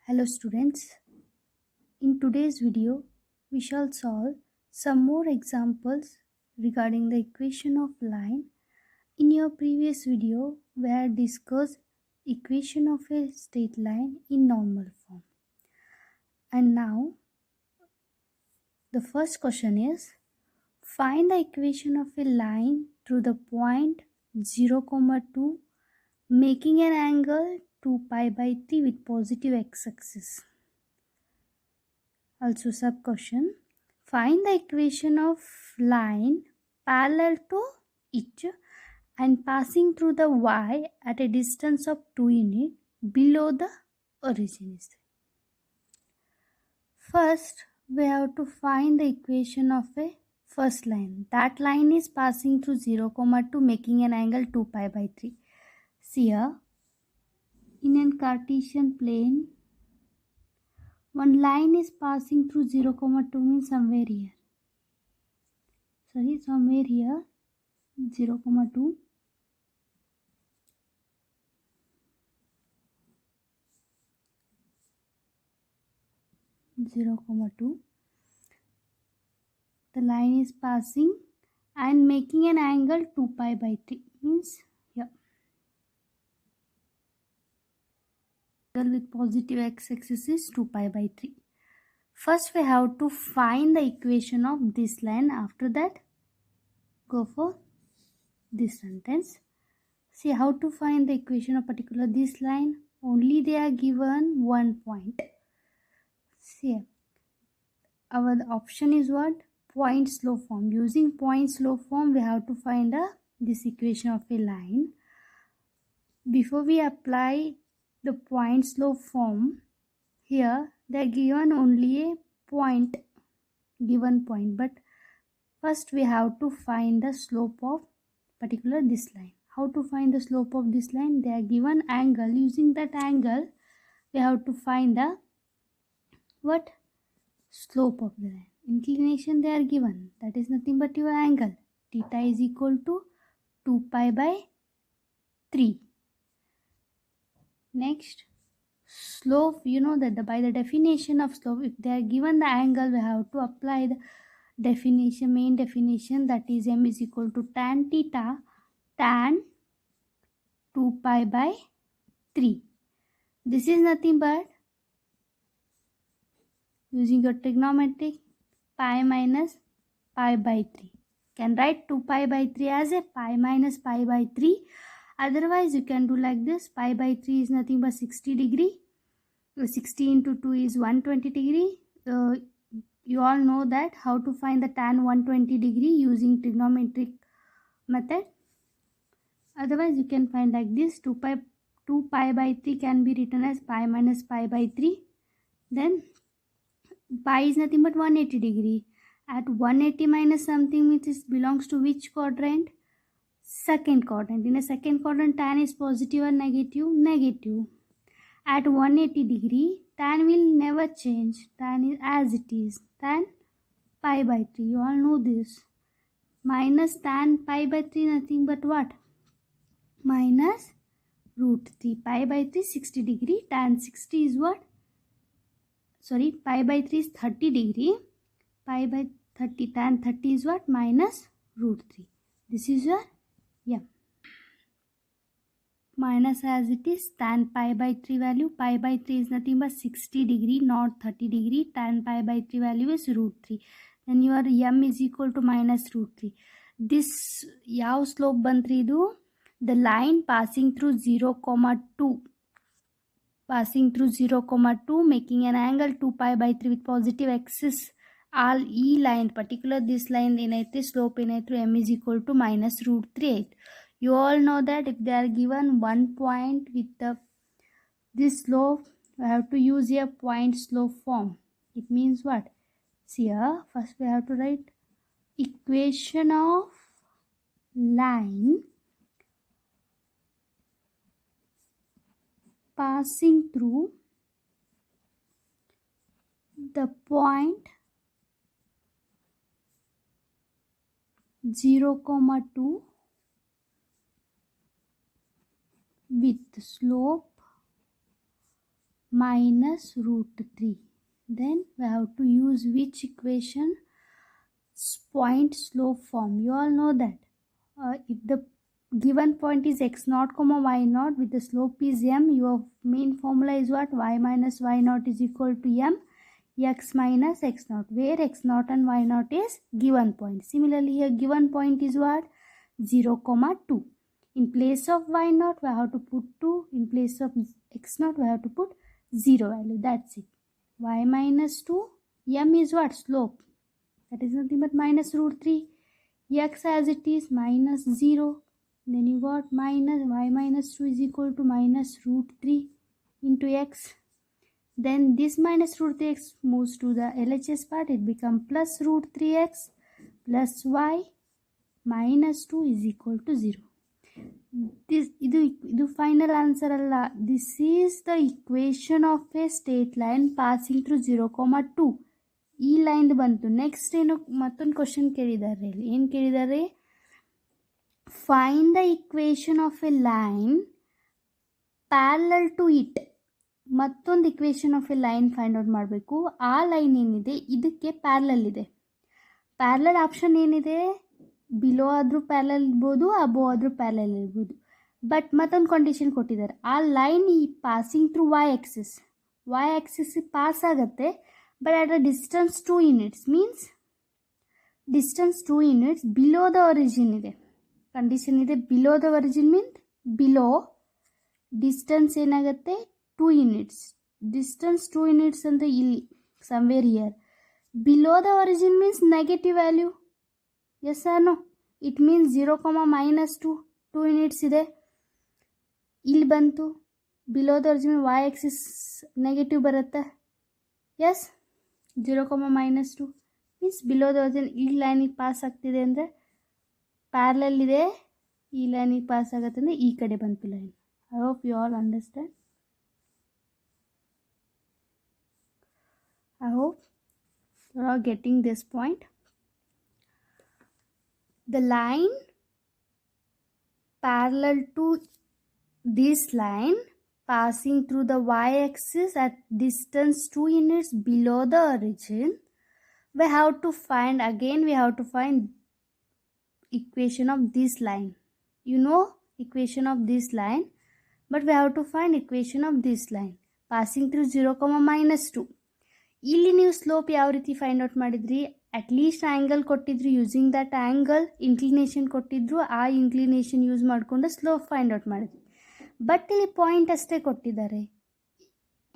Hello students, in today's video we shall solve some more examples regarding the equation of line. In your previous video we had discussed equation of a straight line in normal form. And now the first question is, find the equation of a line through the point 0, 2 making an angle 2 pi by 3 with positive x-axis. Also sub question, find the equation of line parallel to each and passing through the y at a distance of 2 units below the origin. First, we have to find the equation of a first line. That line is passing through 0, 2 making an angle 2 pi by 3. See here, in a Cartesian plane, one line is passing through 0, 2 means somewhere here. Somewhere here 0, 2. The line is passing and making an angle 2 pi by 3 means here. Angle with positive x-axis is 2 pi by 3. First we have to find the equation of this line. After that go for this sentence. See how to find the equation of particular this line. Only they are given one point. See, our option is what? Point slope form. Using point slope form we have to find this equation of a line. Before we apply the point slope form, here they are given only a point, given point, but first we have to find the slope of particular this line. How to find the slope of this line? They are given angle. Using that angle we have to find the what? Slope of the line. Inclination they are given, that is nothing but your angle. Theta is equal to 2 pi by 3. Next, slope, you know that by the definition of slope, if they are given the angle, we have to apply the definition, main definition, that is m is equal to tan theta tan 2 pi by 3. This is nothing but using your trigonometric pi minus pi by 3. Can write 2 pi by 3 as a pi minus pi by 3. Otherwise you can do like this. Pi by 3 is nothing but 60 degree. 60 into 2 is 120 degree. You all know that how to find the tan 120 degree using trigonometric method. Otherwise you can find like this. 2 pi by 3 can be written as pi minus pi by 3. Then pi is nothing but 180 degree. At 180 minus something means it belongs to which quadrant? Second quadrant. In a second quadrant, tan is positive or negative? Negative. At 180 degree, tan will never change. Tan is as it is. Tan pi by 3. You all know this. Minus tan pi by 3 nothing but what? Minus root 3. Pi by 3 60 degree. Tan 60 is what? Pi by 3 is 30 degree. Pi by 30. Tan 30 is what? Minus root 3. This is your minus as it is tan pi by 3 value. Pi by 3 is nothing but 60 degree, not 30 degree. Tan pi by 3 value is root 3. Then your m is equal to minus root 3. This yav slope bantridu, the line passing through 0, 2. Passing through 0, 2 making an angle 2 pi by 3 with positive axis. All e line, particular this line in slope in m is equal to minus root 3. You all know that if they are given one point with this slope, we have to use a point slope form. It means what? See here, first we have to write equation of line passing through the point 0, 2 with slope minus root 3. Then we have to use which equation? Point slope form. You all know that if the given point is x naught comma y naught with the slope is m, your main formula is what? Y minus y naught is equal to m x minus x naught, where x naught and y naught is given point. Similarly here given point is what? 0 comma 2. In place of y naught we have to put 2, in place of x naught we have to put 0 value. That's it. Y minus 2, m is what? Slope. That is nothing but minus root 3. X as it is minus 0. Then you got minus y minus 2 is equal to minus root 3 into x. Then this minus root 3x moves to the LHS part. It becomes plus root 3x plus y minus 2 is equal to 0. This final answer alla. This is the equation of a straight line passing through 0, 2. ಈ line ಬಂತು. Next ಏನು ಮತ್ತೊಂದು question ಕೇಳಿದ್ದಾರೆ ಇಲ್ಲಿ. ಏನು ಕೇಳಿದ್ದಾರೆ? Find the equation of a line parallel to it. ಮತ್ತೊಂದು equation of a line find out ಮಾಡಬೇಕು. ಆ ಲೈನ್ ಏನಿದೆ ಇದಕ್ಕೆ ಪ್ಯಾರಲಲ್ ಇದೆ. ಪ್ಯಾರಲಲ್ ಆಪ್ಷನ್ ಏನಿದೆ? ಬಿಲೋ ಆದರೂ ಪ್ಯಾರಲಲ್ ಇರ್ಬೋದು, ಅಬೋ ಆದರೂ ಪ್ಯಾರಲಲ್ ಇರ್ಬೋದು. ಬಟ್ ಮತ್ತೊಂದು ಕಂಡೀಷನ್ ಕೊಟ್ಟಿದ್ದಾರೆ. ಆ ಲೈನ್ ಈ passing through Y axis pass ಆಗುತ್ತೆ, but at a distance 2 units, means distance 2 units below the origin ಇದೆ. ಕಂಡೀಷನ್ ಇದೆ below the origin means below distance ಏನಾಗುತ್ತೆ? 2 units. distance 2 units ಅಂದರೆ ಇಲ್ಲಿ somewhere here. below the origin means negative value. yes or no? it means 0, minus 2 units ಇದೆ. ಇಲ್ಲಿ ಬಂತು below the origin y axis negative ಬರುತ್ತೆ. yes, 0, minus 2 means below the origin. ಈ ಲೈನಿಗೆ pass ಆಗ್ತಿದೆ ಅಂದರೆ parallel ಇದೆ, ಈ ಲೈನಿಗೆ ಪಾಸ್ ಆಗುತ್ತೆ ಅಂದರೆ ಈ ಕಡೆ ಬಂತು line. I hope you all understand. I hope you are getting this point. The line parallel to this line passing through the y-axis at distance 2 units below the origin, we have to find equation of this line. You know equation of this line, but we have to find equation of this line passing through 0, minus 2. ಇಲ್ಲಿ ನೀವು slope ಯಾವ ರೀತಿ find out ಮಾಡಿದ್ರಿ? At least angle ಕೊಟ್ಟಿದ್ರು, using that angle inclination ಕೊಟ್ಟಿದ್ರು, ಆ inclination use ಮಾಡಿಕೊಂಡು slope find out ಮಾಡಿದ್ವಿ. ಬಟ್ ಇಲ್ಲಿ ಪಾಯಿಂಟ್ ಅಷ್ಟೇ ಕೊಟ್ಟಿದ್ದಾರೆ,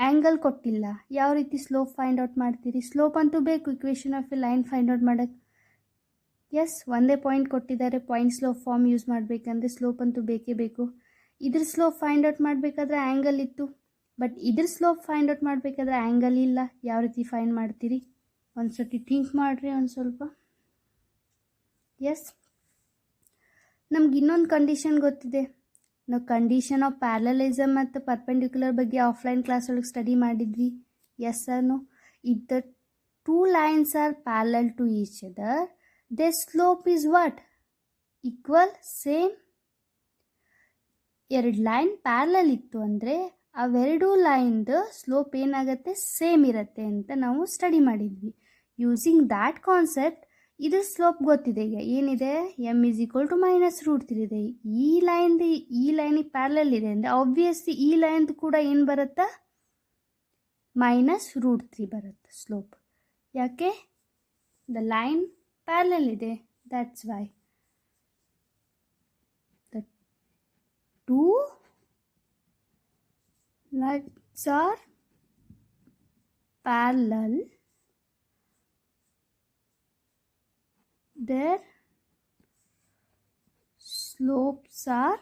ಆ್ಯಂಗಲ್ ಕೊಟ್ಟಿಲ್ಲ. ಯಾವ ರೀತಿ ಸ್ಲೋಪ್ ಫೈಂಡ್ ಔಟ್ ಮಾಡ್ತೀರಿ? ಸ್ಲೋಪ್ ಅಂತೂ ಬೇಕು equation of a line find out ಮಾಡೋಕ್ಕೆ. ಎಸ್, ಒಂದೇ ಪಾಯಿಂಟ್ ಕೊಟ್ಟಿದ್ದಾರೆ, ಪಾಯಿಂಟ್ ಸ್ಲೋಪ್ ಫಾರ್ಮ್ ಯೂಸ್ ಮಾಡಬೇಕಂದ್ರೆ ಸ್ಲೋಪ್ ಅಂತೂ ಬೇಕೇ ಬೇಕು. ಇದ್ರ ಸ್ಲೋಪ್ ಫೈಂಡ್ ಔಟ್ ಮಾಡಬೇಕಾದ್ರೆ ಆ್ಯಂಗಲ್ ಇತ್ತು, ಬಟ್ ಇದ್ರ ಸ್ಲೋಪ್ ಫೈಂಡ್ ಔಟ್ ಮಾಡಬೇಕಾದ್ರೆ ಆ್ಯಂಗಲ್ ಇಲ್ಲ. ಯಾವ ರೀತಿ ಫೈಂಡ್ ಮಾಡ್ತೀರಿ? ಒಂದು ಸರ್ತಿ ಥಿಂಕ್ ಮಾಡಿರಿ ಒಂದು ಸ್ವಲ್ಪ. ಎಸ್, ನಮ್ಗೆ ಇನ್ನೊಂದು ಕಂಡೀಷನ್ ಗೊತ್ತಿದೆ. ನಾವು ಕಂಡೀಷನ್ ಆಫ್ ಪ್ಯಾರಲಲಿಸಮ್ ಮತ್ತು ಪರ್ಪೆಂಡಿಕ್ಯುಲರ್ ಬಗ್ಗೆ ಆಫ್ಲೈನ್ ಕ್ಲಾಸ್ ಒಳಗೆ ಸ್ಟಡಿ ಮಾಡಿದ್ವಿ. Yes sir no? If the two lines are parallel to each other, they slope is what? Equal, same. ಎರಡು ಲೈನ್ ಪ್ಯಾರಲಲ್ ಇತ್ತು ಅಂದರೆ ಅವೆರಡು ಲೈನ್ದು ಸ್ಲೋಪ್ ಏನಾಗುತ್ತೆ? ಸೇಮ್ ಇರುತ್ತೆ ಅಂತ ನಾವು ಸ್ಟಡಿ ಮಾಡಿದ್ವಿ. ಯೂಸಿಂಗ್ ದ್ಯಾಟ್ ಕಾನ್ಸೆಪ್ಟ್ ಇದ್ರ ಸ್ಲೋಪ್ ಗೊತ್ತಿದೆ. ಈಗ ಏನಿದೆ? M is equal to minus root 3 ಇದೆ. ಈ ಲೈನಿಗೆ ಪ್ಯಾರಲಲ್ ಇದೆ ಅಂದರೆ ಆಬ್ವಿಯಸ್ಲಿ ಈ ಲೈನ್ದು ಕೂಡ ಏನು ಬರುತ್ತಾ? ಮೈನಸ್ ರೂಟ್ 3 ಬರುತ್ತೆ ಸ್ಲೋಪ್. ಯಾಕೆ? ದ ಲೈನ್ ಪ್ಯಾರಲಲ್ ಇದೆ, that's why. The two lines are parallel, their slopes are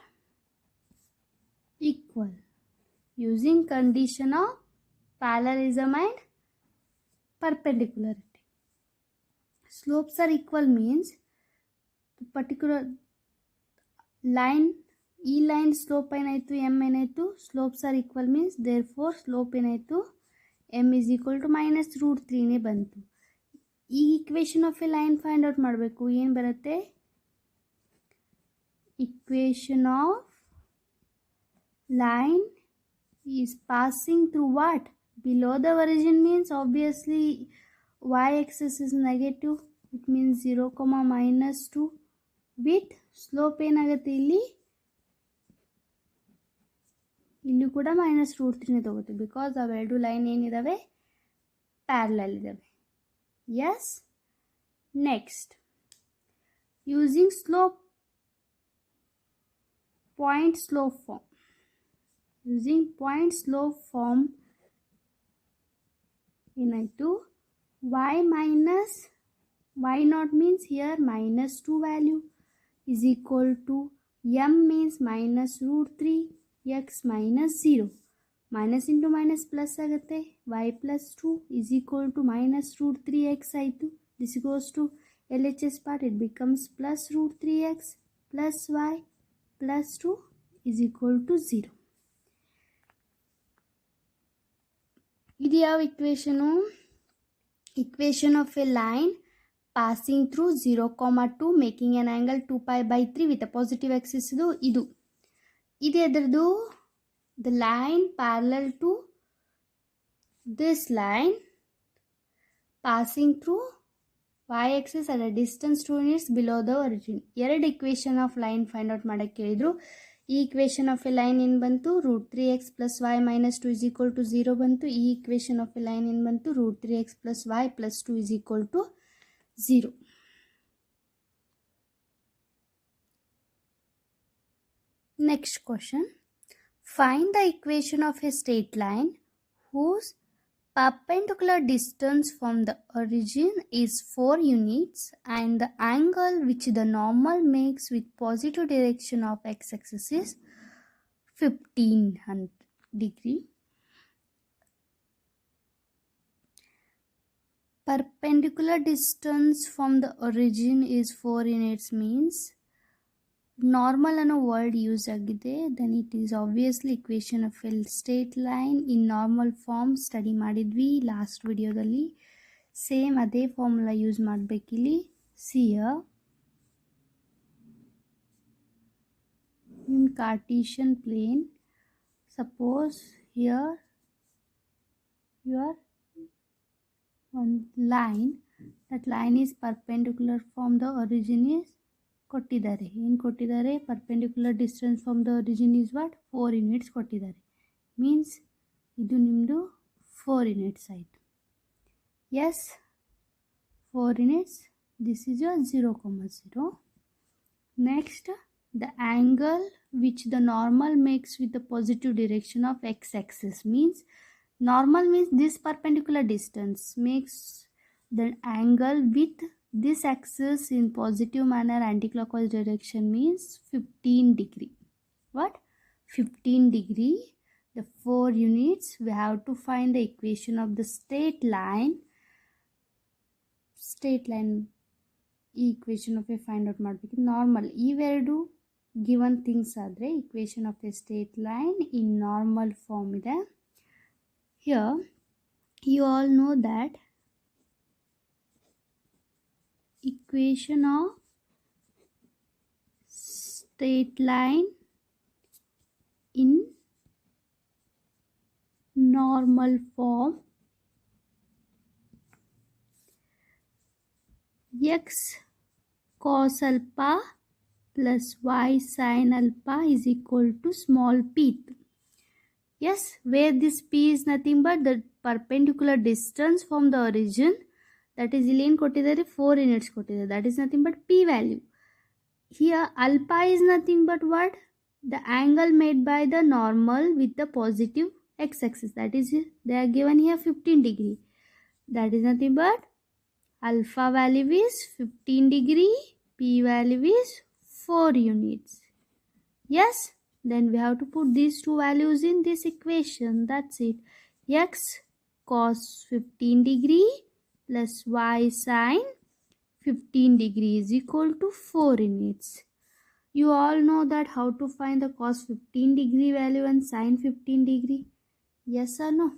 equal using condition of parallelism and perpendicularity. Slopes are equal means the particular line, ಈ line slope ಏನಾಯಿತು? M ಏನಾಯಿತು? Slopes are equal means therefore slope ಏನಾಯಿತು? M is equal to minus root 3ನೇ ಬಂತು. ಈ equation of a line find out ಮಾಡಬೇಕು. ಏನು ಬರುತ್ತೆ? Equation of line is passing through what? Below the origin means obviously y-axis is negative. It means 0, -2 with slope ಏನಾಗುತ್ತೆ ಇಲ್ಲಿ ಕೂಡ -√3 ತಗೋತೀವಿ ಬಿಕಾಸ್ ಅವೆರಡು ಲೈನ್ ಏನಿದಾವೆ ಪ್ಯಾರಲಲ್ ಇದಾವೆ. Yes. Next, using point slope form. Using point slope form ಏನಾಯಿತು, y0 means here -2 value is equal to m means -√3 x -0. Minus into minus plus ಆಗುತ್ತೆ. y plus 2 is equal to -√3x ಆಯಿತು. This goes to LHS part. It becomes +√3x plus y plus 2 is equal to 0. ಇದು ಯಾವ ಇಕ್ವೇಷನು? Equation of a line passing through 0, 2 making an angle 2π/3 with a positive axis. ಇದು ಎದರದು? The line parallel to this line passing through y-axis at a distance 2 units below the origin. ಎರಡು equation of line find out ಮಾಡಕ್ಕೆ ಹೇಳಿದ್ರು. ಈ equation of a line ಏನು ಬಂತು? √3x plus y minus 2 is equal to 0 ಬಂತು. ಈ equation of a line ಏನು ಬಂತು? √3x plus y plus 2 is equal to 0. Next question. Find the equation of a straight line whose perpendicular distance from the origin is 4 units and the angle which the normal makes with positive direction of x-axis is 1500 degree. Perpendicular distance from the origin is 4 units means normal ಅನ್ನೋ word use ಆಗಿದೆ. Then it is obviously equation of a straight line in normal form study ಮಾಡಿದ್ವಿ last ವಿಡಿಯೋದಲ್ಲಿ. Same ಅದೇ formula use ಮಾಡಬೇಕಿಲ್ಲಿ. See here in Cartesian plane, suppose here your one line, that line is perpendicular from the origin is ಕೊಟ್ಟಿದ್ದಾರೆ. ಏನು ಕೊಟ್ಟಿದ್ದಾರೆ? Perpendicular distance from the origin is what? 4 units ಕೊಟ್ಟಿದ್ದಾರೆ. Means ಇದು ನಿಮ್ಮದು 4 ಯೂನಿಟ್ಸ್ ಆಯಿತು. Yes, 4 units. This is your 0, 0. Next, the angle which the normal makes with the positive direction of X axis means normal means this perpendicular distance makes the angle with this axis in positive manner anti-clockwise direction means 15 degree. What? 15 degree. The 4 units, we have to find the equation of the straight line. Equation of a find out ಮಾಡಬೇಕು. Normal ಇವೆರಡು given things ಆದರೆ equation of a straight line in normal form ಇದೆ. Here you all know that equation of straight line in normal form x cos alpha plus y sin alpha is equal to small p. Yes, where this p is nothing but the perpendicular distance from the origin, that is ಇಲ್ಲಿ ಏನು ಕೊಟ್ಟಿದ್ದಾರೆ? 4 units ಕೊಟ್ಟಿದ್ದಾರೆ. That is nothing but p value. Here alpha is nothing but what? The angle made by the normal with the positive x-axis. That is, they are given here 15 degree. That is nothing but alpha value is 15 degree, p value is 4 units. Yes. Then we have to put these two values in this equation. That's it. X cos 15 degree plus y sin 15 degree is equal to 4 units. You all know that how to find the cos 15 degree value and sin 15 degree. Yes or no?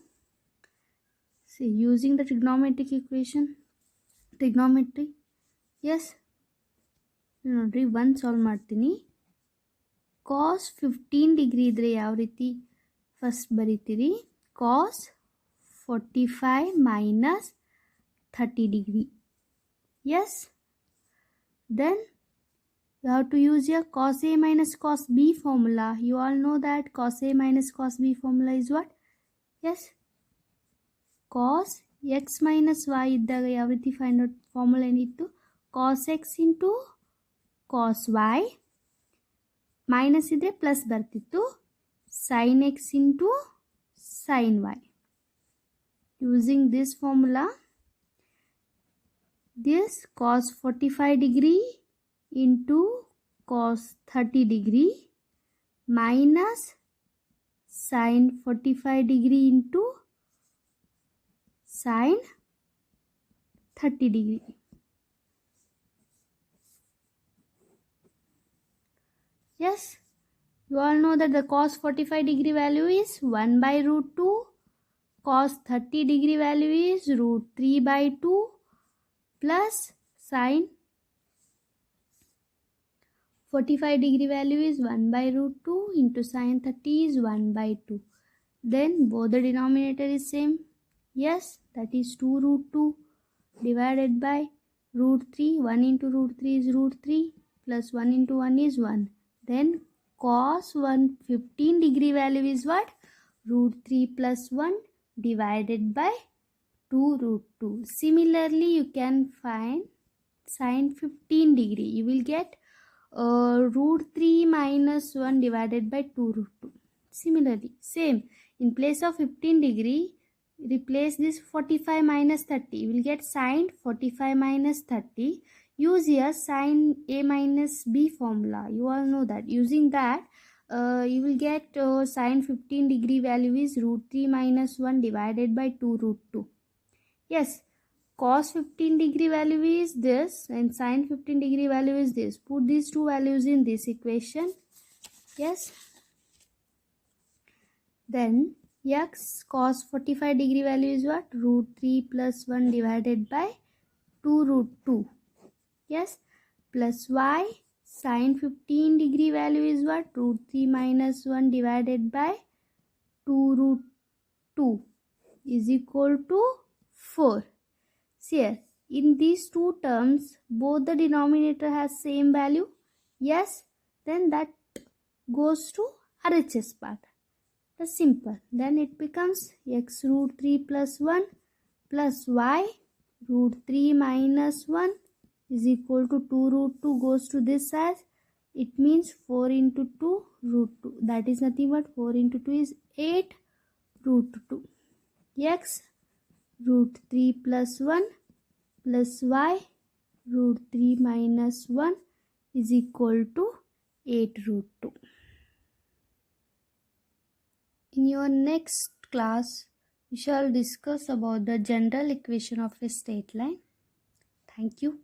See, using the trigonometric equation. Trigonometry. Yes. ನೋಡ್ರಿ, ಒಂದು solve ಮಾಡ್ತೀನಿ. cos 15 degree ಇದ್ದರೆ ಯಾವ ರೀತಿ? first ಬರಿತೀರಿ cos 45 minus 30 degree. Yes, then you have to use your cos A minus cos B formula. You all know that cos A minus cos B formula is what? Yes, cos x minus y ಇದ್ದಾಗ ಯಾವ ರೀತಿ find out formula ಏನಿತ್ತು? cos x into cos y minus ಇದ್ರೆ plus ಬರ್ತಿತ್ತು, sin x into sin y. Using this formula, this cos 45 degree into cos 30 degree minus sin 45 degree into sin 30 degree. Yes, you all know that the cos 45 degree value is 1 by root 2, cos 30 degree value is root 3 by 2 plus sin 45 degree value is 1 by root 2 into sin 30 is 1 by 2. Then both the denominator is same. Yes, that is 2 root 2 divided by root 3. 1 into root 3 is root 3 plus 1 into 1 is 1. Then cos 15 degree value is what? Root 3 plus 1 divided by 2 root 2. Similarly, you can find sin 15 degree. You will get root 3 minus 1 divided by 2 root 2. Similarly, same. In place of 15 degree, replace this 45 minus 30. You will get sin 45 minus 30. Use here sin A minus B formula. You all know that. Using that, you will get sin 15 degree value is root 3 minus 1 divided by 2 root 2. Yes, cos 15 degree value is this and sin 15 degree value is this. Put these two values in this equation. Yes. Then x cos 45 degree value is what? Root 3 plus 1 divided by 2 root 2. Yes, plus y sin 15 degree value is what? Root 3 minus 1 divided by 2 root 2 is equal to 4. See here, in these two terms, both the denominator has same value. Yes, then that goes to RHS part. That's simple. Then it becomes x root 3 plus 1 plus y root 3 minus 1 is equal to 2 root 2 goes to this side. It means 4 into 2 root 2. That is nothing but 4 into 2 is 8 root 2. X root 3 plus 1 plus y root 3 minus 1 is equal to 8 root 2. In your next class, we shall discuss about the general equation of a straight line. Thank you.